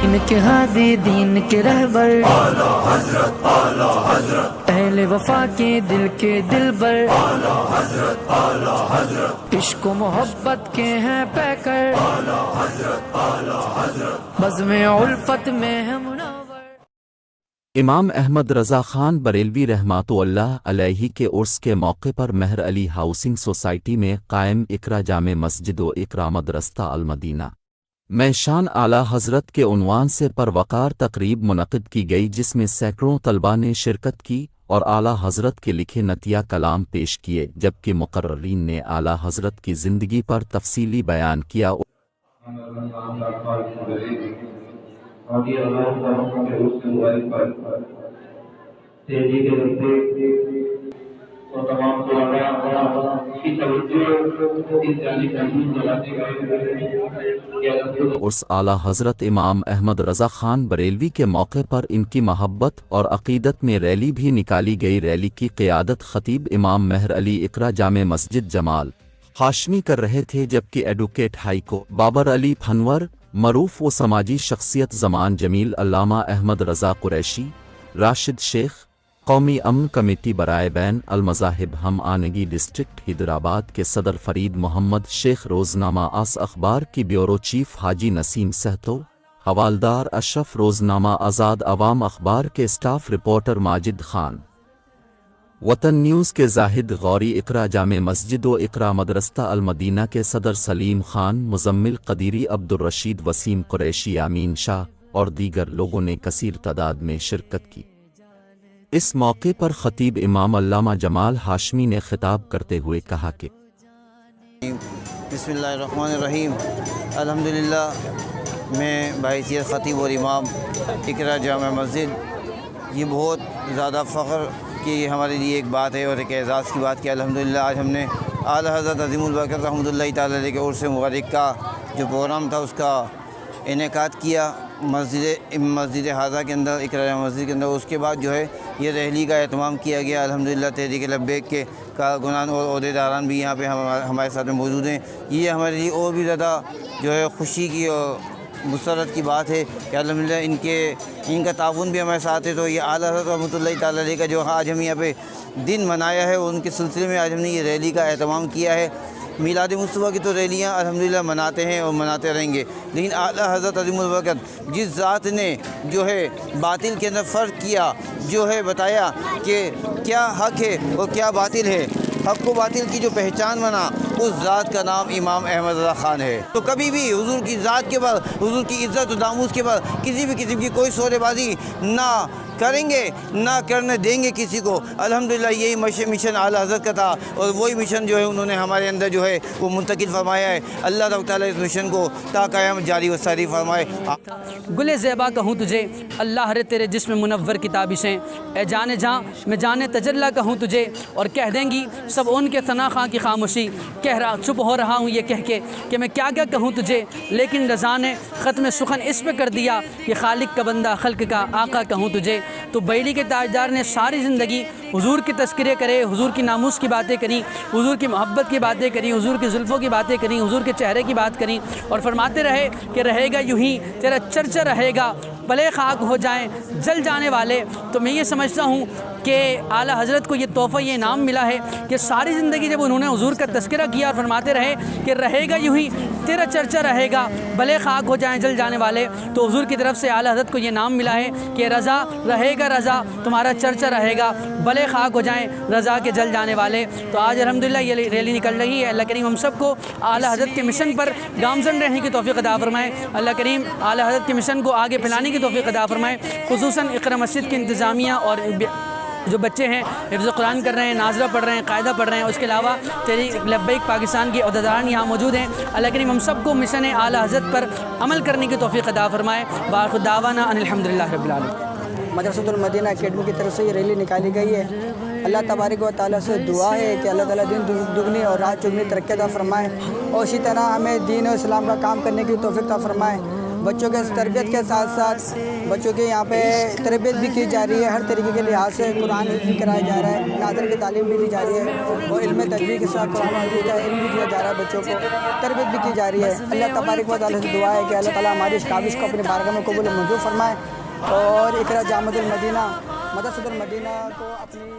ان کے ہادی دین کے رہبر اہل وفا کے دل کے دلبر عشق و محبت کے ہیں پیکر بزم الفت میں ہے منور۔ امام احمد رضا خان بریلوی رحمۃ اللہ علیہ کے عرس کے موقع پر مہر علی ہاؤسنگ سوسائٹی میں قائم اقرا جامع مسجد و اقرا مدرسہ المدینہ میں شان اعلیٰ حضرت کے عنوان سے پروقار تقریب منعقد کی گئی، جس میں سینکڑوں طلباء نے شرکت کی اور اعلیٰ حضرت کے لکھے نتیہ کلام پیش کیے، جبکہ مقررین نے اعلیٰ حضرت کی زندگی پر تفصیلی بیان کیا۔ اور یہ اللہ تعالیٰ کے اس کے مبارک پر تیزی کے رکھتے اور تمام طلباء کی توجہ اس جانب تحمین دلاتے گئے۔ عرس اعلیٰ حضرت امام احمد رضا خان بریلوی کے موقع پر ان کی محبت اور عقیدت میں ریلی بھی نکالی گئی۔ ریلی کی قیادت خطیب امام مہر علی اقرا جامع مسجد جمال ہاشمی کر رہے تھے، جبکہ ایڈوکیٹ ہائی کو بابر علی پھنور، معروف و سماجی شخصیت زمان جمیل، علامہ احمد رضا قریشی، راشد شیخ، قومی امن کمیٹی برائے بین المذاہب ہم آہنگی ڈسٹرکٹ حیدرآباد کے صدر فرید محمد شیخ، روزنامہ آس اخبار کی بیورو چیف حاجی نسیم سہتو، حوالدار اشرف، روزنامہ آزاد عوام اخبار کے اسٹاف رپورٹر ماجد خان، وطن نیوز کے زاہد غوری، اقرا جامع مسجد و اقرا مدرسہ المدینہ کے صدر سلیم خان، مزمل قدیری، عبدالرشید، وسیم قریشی، امین شاہ اور دیگر لوگوں نے کثیر تعداد میں شرکت کی۔ اس موقع پر خطیب امام علامہ جمال ہاشمی نے خطاب کرتے ہوئے کہا کہ بسم اللہ الرحمن الرحیم، الحمدللہ میں بحیثیت خطیب اور امام اقرا جامع مسجد یہ بہت زیادہ فخر کی ہمارے لیے ایک بات ہے اور ایک اعزاز کی بات کہ الحمدللہ آج ہم نے اعلیٰ حضرت عظیم البرکت رحمۃ اللہ تعالیٰ علیہ کے عرس مبارک کا جو پروگرام تھا اس کا انعقاد کیا مسجد حاضہ کے اندر، اقرا جامع مسجد کے اندر۔ اس کے بعد جو ہے یہ ریلی کا اہتمام کیا گیا۔ الحمدللہ تحریک لبیک کے کارکنان اور عہدیداران بھی یہاں پہ ہمارے ساتھ میں موجود ہیں۔ یہ ہمارے لیے اور بھی زیادہ جو ہے خوشی کی اور مسرت کی بات ہے کہ الحمدللہ ان کا تعاون بھی ہمارے ساتھ ہے۔ تو یہ اعلیٰ حضرت رحمۃ اللہ تعالیٰ علیہ کا جو آج ہم یہاں پہ دن منایا ہے، ان کے سلسلے میں آج ہم نے یہ ریلی کا اہتمام کیا ہے۔ میلاد مصطفیٰ کی تو ریلیاں الحمدللہ مناتے ہیں اور مناتے رہیں گے، لیکن اعلیٰ حضرت عظیم البرکت جس ذات نے جو ہے باطل کے اندر فرق کیا، جو ہے بتایا کہ کیا حق ہے اور کیا باطل ہے، حق و باطل کی جو پہچان بنا، اس ذات کا نام امام احمد رضا خان ہے۔ تو کبھی بھی حضور کی ذات کے بعد، حضور کی عزت و ناموس کے بعد کسی بھی قسم کی کوئی سودے بازی نہ کریں گے، نہ کرنے دیں گے کسی کو۔ الحمدللہ یہی مشن اعلیٰ حضرت کا تھا اور وہی مشن جو ہے انہوں نے ہمارے اندر جو ہے وہ منتقل فرمایا ہے۔ اللہ تعالیٰ اس مشن کو تا قیامت جاری و ساری فرمائے۔ گل زیبا کہوں تجھے، اللہ رے تیرے جسم منور کی تابشیں، اے جانے جہاں میں جانے تجلی کہوں تجھے، اور کہہ دیں گی سب ان کے ثنا خاں کی خاموشی، چپ ہو رہا ہوں یہ کہہ کے کہ میں کیا کہوں تجھے، لیکن رضا نے ختم سخن اس پہ کر دیا کہ خالق کا بندہ خلق کا آقا کہوں تجھے۔ تو بیلی کے تاجدار نے ساری زندگی حضور کے تذکرے کرے، حضور کی ناموس کی باتیں کریں، حضور کی محبت کی باتیں کریں، حضور کی زلفوں کی باتیں کریں، حضور کے چہرے کی بات کریں، اور فرماتے رہے کہ رہے گا یوں ہی تیرا چرچا رہے گا، بھلے خاک ہو جائیں جل جانے والے۔ تو میں یہ سمجھتا ہوں کہ اعلیٰ حضرت کو یہ تحفہ، یہ انعام ملا ہے کہ ساری زندگی جب انہوں نے حضور کا تذکرہ کیا اور فرماتے رہے کہ رہے گا یوں ہی تیرا چرچا رہے گا، بھلے خاک ہو جائیں جل جانے والے، تو حضور کی طرف سے اعلیٰ حضرت کو یہ نام ملا ہے کہ رضا رہے گا، رضا تمہارا چرچا رہے گا، بھلے خاک ہو جائیں رضا کے جل جانے والے۔ تو آج الحمدللہ یہ ریلی نکل رہی ہے۔ اللہ کریم ہم سب کو اعلیٰ حضرت کے مشن پر گامزن رہنے کی توفیق عطا فرمائے۔ اللہ کریم اعلیٰ حضرت کے مشن کو آگے پھیلانے کی توفیق عطا فرمائے۔ خصوصاً اقرا مسجد کی انتظامیہ اور جو بچے ہیں حفظ قرآن کر رہے ہیں، ناظرہ پڑھ رہے ہیں، قاعدہ پڑھ رہے ہیں، اس کے علاوہ تحریک لبیک پاکستان کے عہدیداران یہاں موجود ہیں۔ اللہ کریم ہم سب کو مشن اعلیٰ حضرت پر عمل کرنے کی توفیق عطا فرمائے۔ وآخر دعوانا ان الحمدللہ رب العالمین۔ مدرسۃ المدینہ اکیڈمی کی طرف سے یہ ریلی نکالی گئی ہے۔ اللہ تبارک و تعالیٰ سے دعا ہے کہ اللہ تعالیٰ دین دگنی اور رات چگنی ترقی عطا فرمائے، اور اسی طرح ہمیں دین و اسلام کا کام کرنے کی توفیق عطا فرمائے۔ بچوں کے تربیت کے ساتھ ساتھ بچوں کے یہاں پہ تربیت بھی کی جا رہی ہے، ہر طریقے کے لحاظ سے قرآن حفظ بھی کرایا جا رہا ہے، نادر کی تعلیم بھی دی جا رہی ہے، اور علم تجوید کے ساتھ قرآن حفظ کا علم بھی دیا جا رہا ہے، بچوں کو تربیت بھی کی جا رہی ہے۔ اللہ تبارک و تعالیٰ سے دعا ہے کہ اللہ تعالیٰ ہماری اس کاوش کو اپنے بارگاہ میں قبول منظور فرمائے، اور اقرا جامعۃ المدینہ مدرسۃ المدینہ کو اپنی